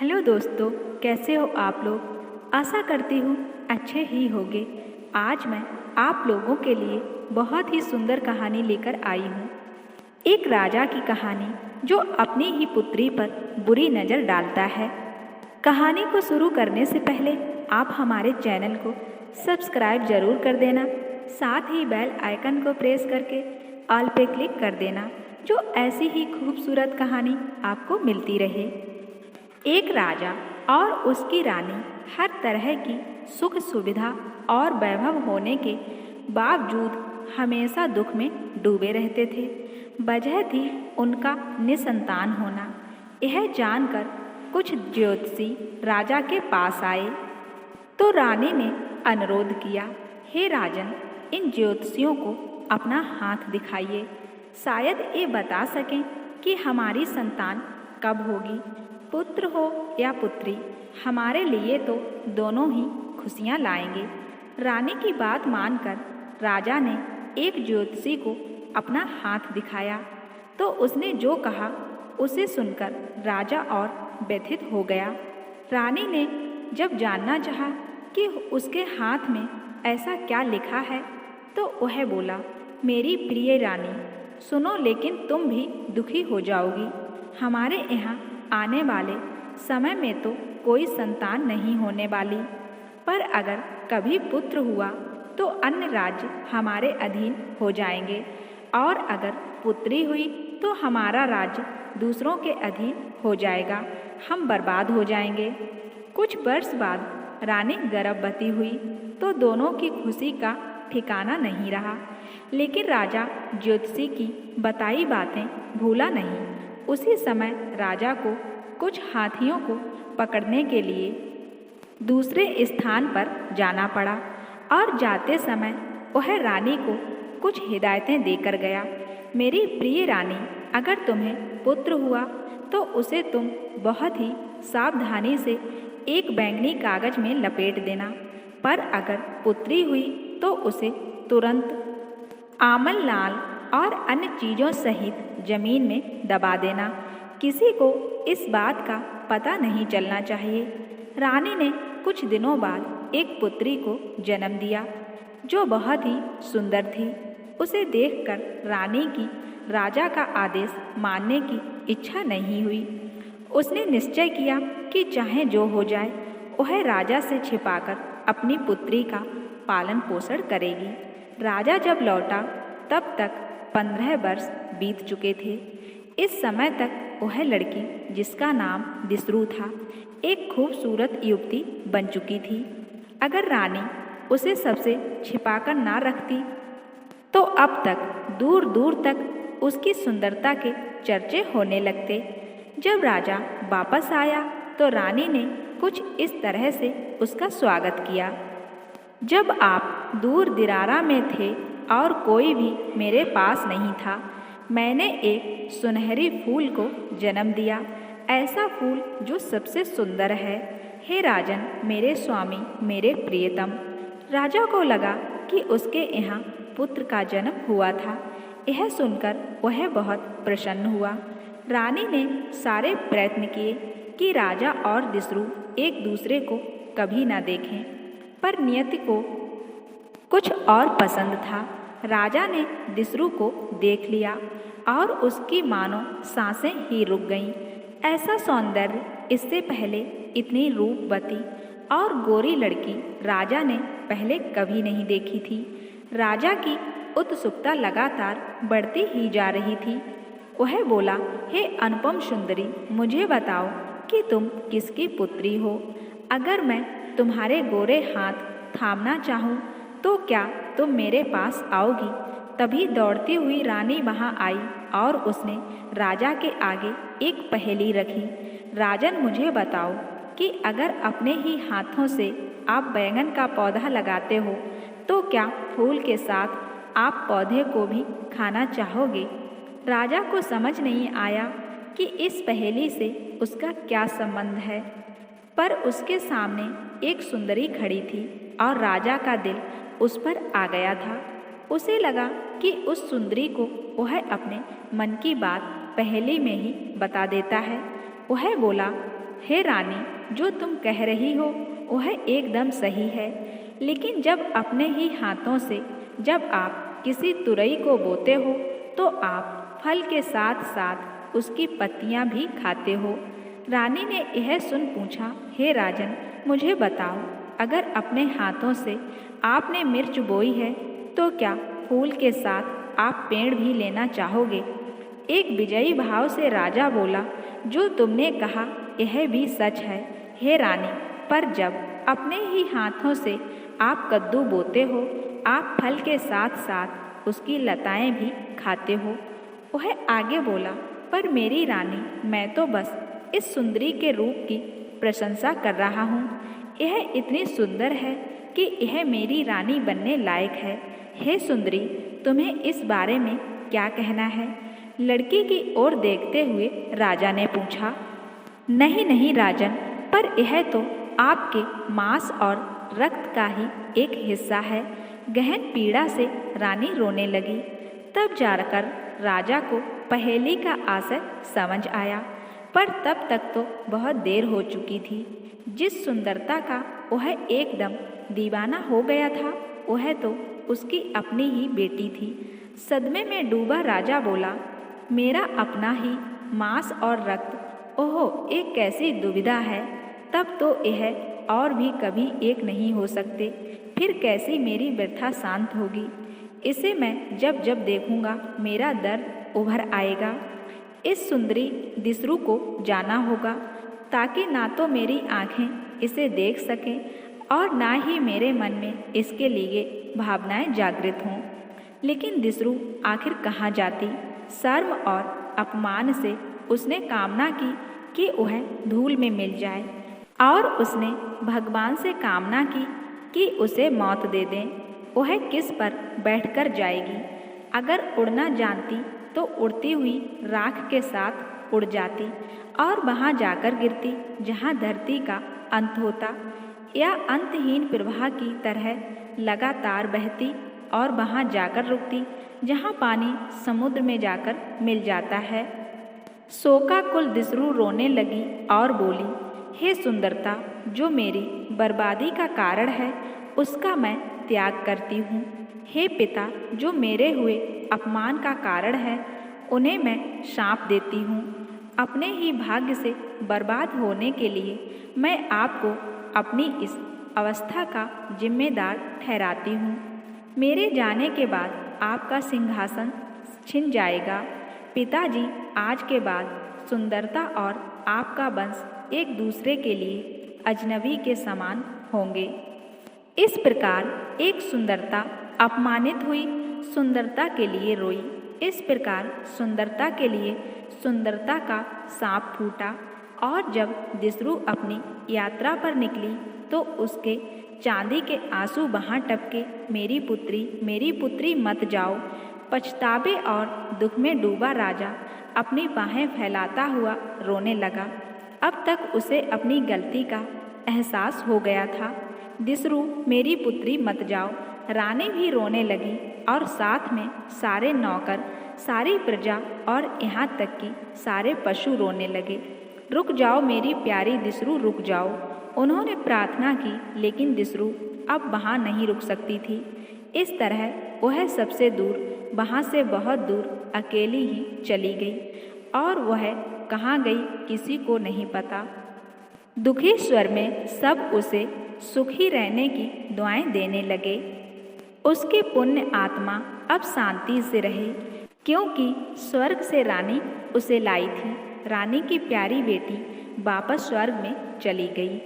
Hello दोस्तों, कैसे हो आप लोग। आशा करती हूँ अच्छे ही होंगे। आज मैं आप लोगों के लिए बहुत ही सुंदर कहानी लेकर आई हूँ। एक राजा की कहानी जो अपनी ही पुत्री पर बुरी नज़र डालता है। कहानी को शुरू करने से पहले आप हमारे चैनल को सब्सक्राइब जरूर कर देना, साथ ही बेल आइकन को प्रेस करके ऑल पे क्लिक कर देना, जो ऐसी ही खूबसूरत कहानी आपको मिलती रहे। एक राजा और उसकी रानी हर तरह की सुख सुविधा और वैभव होने के बावजूद हमेशा दुख में डूबे रहते थे। वजह थी उनका निसंतान होना। यह जानकर कुछ ज्योतिषी राजा के पास आए तो रानी ने अनुरोध किया, हे राजन, इन ज्योतिषियों को अपना हाथ दिखाइए, शायद ये बता सकें कि हमारी संतान कब होगी, पुत्र हो या पुत्री। हमारे लिए तो दोनों ही खुशियाँ लाएंगे। रानी की बात मानकर राजा ने एक ज्योतिषी को अपना हाथ दिखाया तो उसने जो कहा उसे सुनकर राजा और व्यथित हो गया। रानी ने जब जानना चाहा कि उसके हाथ में ऐसा क्या लिखा है तो वह बोला, मेरी प्रिय रानी सुनो, लेकिन तुम भी दुखी हो जाओगी। हमारे यहाँ आने वाले समय में तो कोई संतान नहीं होने वाली, पर अगर कभी पुत्र हुआ तो अन्य राज्य हमारे अधीन हो जाएंगे, और अगर पुत्री हुई तो हमारा राज्य दूसरों के अधीन हो जाएगा, हम बर्बाद हो जाएंगे। कुछ वर्ष बाद रानी गर्भवती हुई तो दोनों की खुशी का ठिकाना नहीं रहा, लेकिन राजा ज्योतिषी की बताई बातें भूला नहीं। उसी समय राजा को कुछ हाथियों को पकड़ने के लिए दूसरे स्थान पर जाना पड़ा, और जाते समय वह रानी को कुछ हिदायतें देकर गया। मेरी प्रिय रानी, अगर तुम्हें पुत्र हुआ तो उसे तुम बहुत ही सावधानी से एक बैंगनी कागज में लपेट देना, पर अगर पुत्री हुई तो उसे तुरंत आमल लाल और अन्य चीज़ों सहित जमीन में दबा देना। किसी को इस बात का पता नहीं चलना चाहिए। रानी ने कुछ दिनों बाद एक पुत्री को जन्म दिया जो बहुत ही सुंदर थी। उसे देखकर रानी की राजा का आदेश मानने की इच्छा नहीं हुई। उसने निश्चय किया कि चाहे जो हो जाए वह राजा से छिपाकर अपनी पुत्री का पालन पोषण करेगी। राजा जब लौटा तब तक 15 वर्ष बीत चुके थे। इस समय तक वह लड़की, जिसका नाम दिसरू था, एक खूबसूरत युवती बन चुकी थी। अगर रानी उसे सबसे छिपाकर ना रखती तो अब तक दूर दूर तक उसकी सुंदरता के चर्चे होने लगते। जब राजा वापस आया तो रानी ने कुछ इस तरह से उसका स्वागत किया, जब आप दूर दिरारा में थे और कोई भी मेरे पास नहीं था, मैंने एक सुनहरी फूल को जन्म दिया, ऐसा फूल जो सबसे सुंदर है। हे राजन, मेरे स्वामी, मेरे प्रियतम। राजा को लगा कि उसके यहाँ पुत्र का जन्म हुआ था। यह सुनकर वह बहुत प्रसन्न हुआ। रानी ने सारे प्रयत्न किए कि राजा और दिसरू एक दूसरे को कभी ना देखें, पर नियति को कुछ और पसंद था। राजा ने दिसरू को देख लिया और उसकी मानो सांसें ही रुक गईं। ऐसा सौंदर्य इससे पहले इतनी रूपवती और गोरी लड़की राजा ने पहले कभी नहीं देखी थी। राजा की उत्सुकता लगातार बढ़ती ही जा रही थी। वह बोला, हे अनुपम सुंदरी, मुझे बताओ कि तुम किसकी पुत्री हो। अगर मैं तुम्हारे गोरे हाथ थामना चाहूँ तो क्या तुम मेरे पास आओगी? तभी दौड़ती हुई रानी वहाँ आई और उसने राजा के आगे एक पहेली रखी। राजन, मुझे बताओ कि अगर अपने ही हाथों से आप बैंगन का पौधा लगाते हो तो क्या फूल के साथ आप पौधे को भी खाना चाहोगे? राजा को समझ नहीं आया कि इस पहेली से उसका क्या संबंध है, पर उसके सामने एक सुंदरी खड़ी थी और राजा का दिल उस पर आ गया था। उसे लगा कि उस सुंदरी को वह अपने मन की बात पहेली में ही बता देता है। वह बोला, हे रानी, जो तुम कह रही हो वह एकदम सही है, लेकिन जब अपने ही हाथों से जब आप किसी तुरई को बोते हो तो आप फल के साथ साथ उसकी पत्तियां भी खाते हो। रानी ने यह सुन पूछा, हे राजन, मुझे बताओ, अगर अपने हाथों से आपने मिर्च बोई है तो क्या फूल के साथ आप पेड़ भी लेना चाहोगे? एक विजयी भाव से राजा बोला, जो तुमने कहा यह भी सच है हे रानी, पर जब अपने ही हाथों से आप कद्दू बोते हो, आप फल के साथ साथ उसकी लताएं भी खाते हो। वह आगे बोला, पर मेरी रानी, मैं तो बस इस सुंदरी के रूप की प्रशंसा कर रहा हूँ। यह इतनी सुंदर है कि यह मेरी रानी बनने लायक है। हे सुंदरी, तुम्हें इस बारे में क्या कहना है? लड़की की ओर देखते हुए राजा ने पूछा। नहीं नहीं राजन, पर यह तो आपके मांस और रक्त का ही एक हिस्सा है। गहन पीड़ा से रानी रोने लगी। तब जाकर राजा को पहेली का आशय समझ आया, पर तब तक तो बहुत देर हो चुकी थी। जिस सुंदरता का वह एकदम दीवाना हो गया था, वह तो उसकी अपनी ही बेटी थी। सदमे में डूबा राजा बोला, मेरा अपना ही मांस और रक्त, ओहो, एक कैसी दुविधा है। तब तो यह और भी कभी एक नहीं हो सकते, फिर कैसी मेरी व्यथा शांत होगी। इसे मैं जब जब देखूंगा मेरा दर्द उभर आएगा। इस सुंदरी दिसरू को जाना होगा, ताकि ना तो मेरी आँखें इसे देख सकें और ना ही मेरे मन में इसके लिए भावनाएं जागृत हों। लेकिन दिसरू आखिर कहाँ जाती? शर्म और अपमान से उसने कामना की कि वह धूल में मिल जाए, और उसने भगवान से कामना की कि उसे मौत दे दें। वह किस पर बैठकर जाएगी? अगर उड़ना जानती तो उड़ती हुई राख के साथ उड़ जाती और वहाँ जाकर गिरती जहाँ धरती का अंत होता, या अंतहीन प्रवाह की तरह लगातार बहती और वहाँ जाकर रुकती जहाँ पानी समुद्र में जाकर मिल जाता है। शोकाकुल दिसरू रोने लगी और बोली, हे सुंदरता, जो मेरी बर्बादी का कारण है उसका मैं त्याग करती हूँ। हे पिता, जो मेरे हुए अपमान का कारण है उन्हें मैं शाप देती हूँ। अपने ही भाग्य से बर्बाद होने के लिए मैं आपको अपनी इस अवस्था का जिम्मेदार ठहराती हूँ। मेरे जाने के बाद आपका सिंहासन छिन जाएगा। पिताजी, आज के बाद सुंदरता और आपका वंश एक दूसरे के लिए अजनबी के समान होंगे। इस प्रकार एक सुंदरता अपमानित हुई, सुंदरता के लिए रोई। इस प्रकार सुंदरता के लिए सुंदरता का सांप फूटा, और जब दिसरू अपनी यात्रा पर निकली तो उसके चांदी के आंसू वहाँ टपके, मेरी पुत्री मत जाओ। पछतावे और दुख में डूबा राजा अपनी बाहें फैलाता हुआ रोने लगा। अब तक उसे अपनी गलती का एहसास हो गया था। दिसरू, मेरी पुत्री मत जाओ। रानी भी रोने लगी और साथ में सारे नौकर, सारी प्रजा और यहाँ तक कि सारे पशु रोने लगे। रुक जाओ मेरी प्यारी दिसरू, रुक जाओ। उन्होंने प्रार्थना की, लेकिन दिसरू अब वहाँ नहीं रुक सकती थी। इस तरह वह सबसे दूर, वहाँ से बहुत दूर अकेली ही चली गई, और वह कहाँ गई किसी को नहीं पता। दुखी स्वर में सब उसे सुखी रहने की दुआएं देने लगे। उसकी पुण्य आत्मा अब शांति से रहे, क्योंकि स्वर्ग से रानी उसे लाई थी। रानी की प्यारी बेटी वापस स्वर्ग में चली गई।